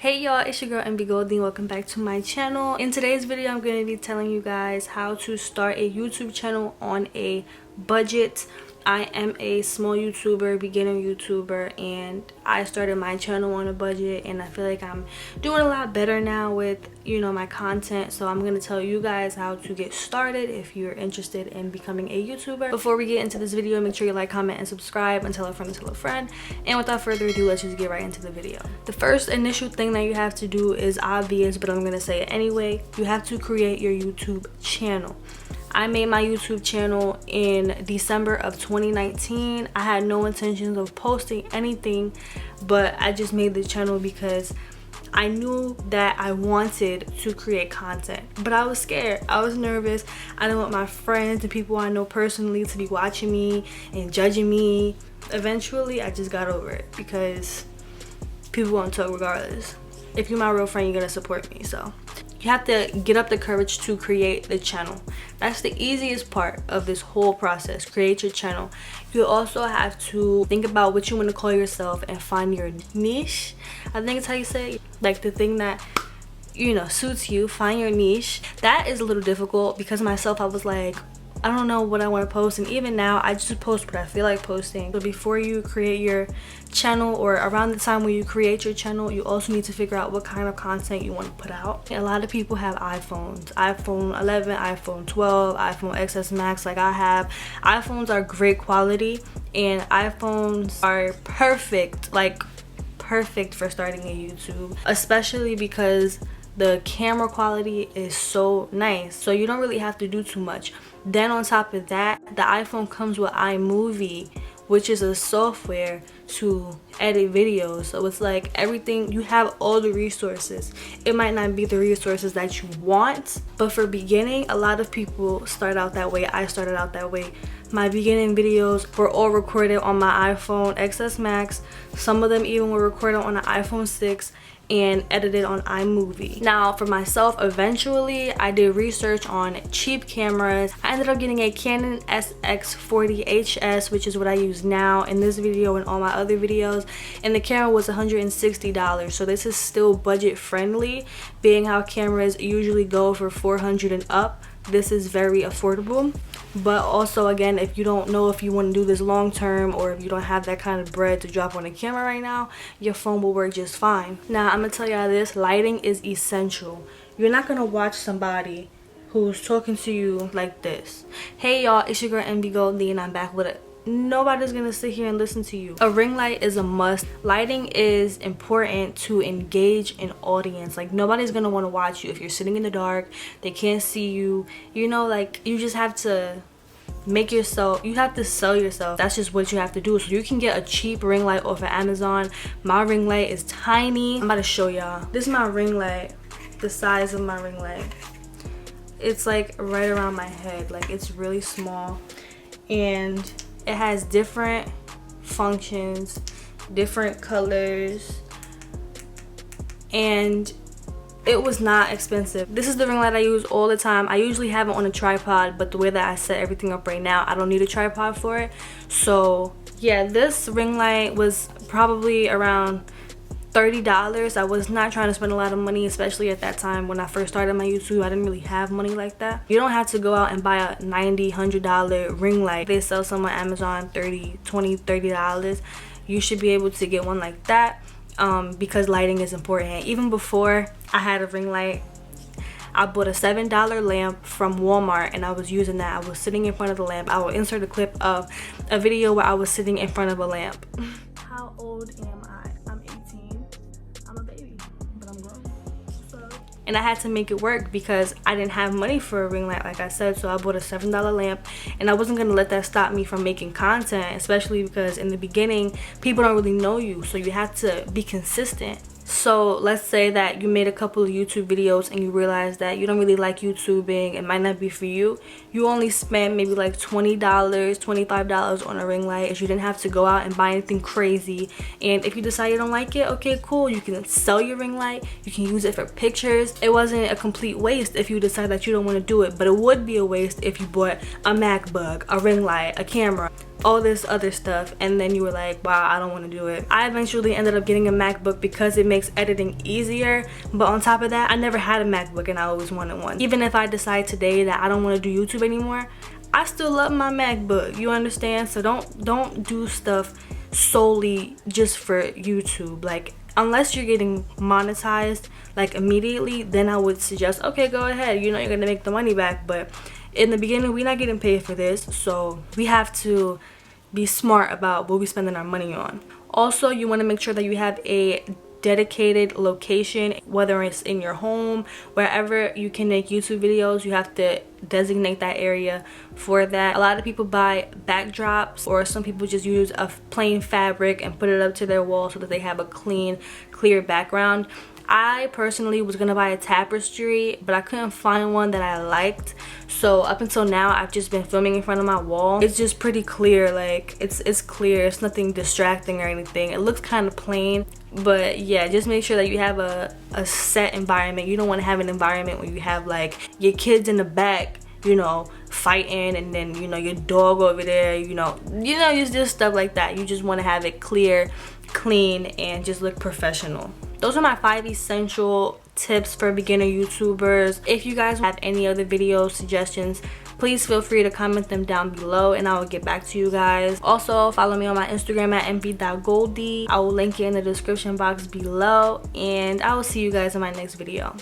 Hey y'all, it's your girl MB Goldie. Welcome back to my channel. In today's video, I'm going to be telling you guys how to start a YouTube channel on a budget. I am a small YouTuber, beginner YouTuber, and I started my channel on a budget, and I feel like I'm doing a lot better now with, my content. So I'm going to tell you guys how to get started if you're interested in becoming a YouTuber. Before we get into this video, make sure you like, comment, and subscribe, and tell a friend to tell a friend. And without further ado, let's just get right into the video. The first initial thing that you have to do is obvious, but I'm going to say it anyway. You have to create your YouTube channel. I made my YouTube channel in December of 2019. I had no intentions of posting anything, but I just made the channel because I knew that I wanted to create content, but I was scared. I was nervous. I didn't want my friends and people I know personally to be watching me and judging me. Eventually, I just got over it because people won't talk regardless. If you're my real friend, you're gonna support me. So you have to get up the courage to create the channel. That's the easiest part of this whole process. Create your channel. You also have to think about what you want to call yourself and find your niche. I think it's how you say it. Like the thing that suits you. Find your niche. That is a little difficult because myself, I was like, I don't know what I want to post, and even now I just post what I feel like posting. So before you create your channel, or around the time when you create your channel, you also need to figure out what kind of content you want to put out. And a lot of people have iPhones, iPhone 11, iPhone 12, iPhone XS Max like I have. iPhones are great quality, and iPhones are perfect, like perfect for starting a YouTube, especially because the camera quality is so nice, so you don't really have to do too much. Then on top of that, the iPhone comes with iMovie, which is a software to edit videos. So it's like everything, you have all the resources. It might not be the resources that you want, but for beginning, a lot of people start out that way. I started out that way. My beginning videos were all recorded on my iPhone XS Max. Some of them even were recorded on an iPhone 6 and edited on iMovie. Now for myself, eventually I did research on cheap cameras. I ended up getting a Canon SX40HS, which is what I use now in this video and all my other videos, and the camera was $160. So this is still budget friendly, being how cameras usually go for $400 and up. This is very affordable. But also, again, if you don't know if you want to do this long term, or if you don't have that kind of bread to drop on a camera right now, your phone will work just fine. Now I'm gonna tell y'all this: lighting is essential. You're not gonna watch somebody who's talking to you like this. Hey y'all, it's your girl MB Goldie, and I'm back with it. Nobody's gonna sit here and listen to you. A ring light is a must. Lighting is important to engage an audience. Like, nobody's gonna want to watch you if you're sitting in the dark, they can't see you. Like, you just have to make yourself, you have to sell yourself. That's just what you have to do. So you can get a cheap ring light off of Amazon. My ring light is tiny. I'm about to show y'all. This is my ring light, the size of my ring light. It's like right around my head. Like, it's really small, and it has different functions, different colors, and it was not expensive. This is the ring light I use all the time. I usually have it on a tripod, but the way that I set everything up right now, I don't need a tripod for it. So yeah, this ring light was probably around $30. I was not trying to spend a lot of money, especially at that time when I first started my YouTube. I didn't really have money like that. You don't have to go out and buy a $90, $100 ring light. They sell some on Amazon, $30 you should be able to get one like that, because lighting is important. Even before I had a ring light, I bought a $7 lamp from Walmart, and I was using that. I was sitting in front of the lamp. I will insert a clip of a video where I was sitting in front of a lamp. How old am I? I'm 18. I'm a baby, but I'm grown. So, and I had to make it work because I didn't have money for a ring light, like I said. So I bought a $7 lamp, and I wasn't gonna let that stop me from making content, especially because in the beginning, people don't really know you, so you have to be consistent. So let's say that you made a couple of YouTube videos and you realize that you don't really like YouTubing, it might not be for you. You only spent maybe like $20, $25 on a ring light, if you didn't have to go out and buy anything crazy. And if you decide you don't like it, okay, cool, you can sell your ring light, you can use it for pictures. It wasn't a complete waste if you decide that you don't want to do it, but it would be a waste if you bought a MacBook, a ring light, a camera. all this other stuff, and then you were like, wow, I don't want to do it. I eventually ended up getting a MacBook because it makes editing easier, but on top of that, I never had a MacBook and I always wanted one. Even if I decide today that I don't want to do YouTube anymore, I still love my MacBook, you understand? So don't do stuff solely just for YouTube. Like, unless you're getting monetized like immediately, then I would suggest, okay, go ahead, you know, you're gonna make the money back. But in the beginning, we're not getting paid for this, so we have to be smart about what we're spending our money on. Also, you want to make sure that you have a dedicated location, whether it's in your home, wherever you can make YouTube videos. You have to designate that area for that. A lot of people buy backdrops, or some people just use a plain fabric and put it up to their wall so that they have a clean, clear background. I personally was gonna buy a tapestry, but I couldn't find one that I liked, so up until now I've just been filming in front of my wall. It's just pretty clear, like it's clear, it's nothing distracting or anything. It looks kind of plain, but yeah, just make sure that you have a set environment. You don't want to have an environment where you have like your kids in the back, you know, fighting, and then, you know, your dog over there, you know, just stuff like that. You just want to have it clear, clean, and just look professional. Those are my 5 essential tips for beginner YouTubers. If you guys have any other video suggestions, please feel free to comment them down below and I will get back to you guys. Also, follow me on my Instagram at mb.goldie. I will link it in the description box below, and I will see you guys in my next video.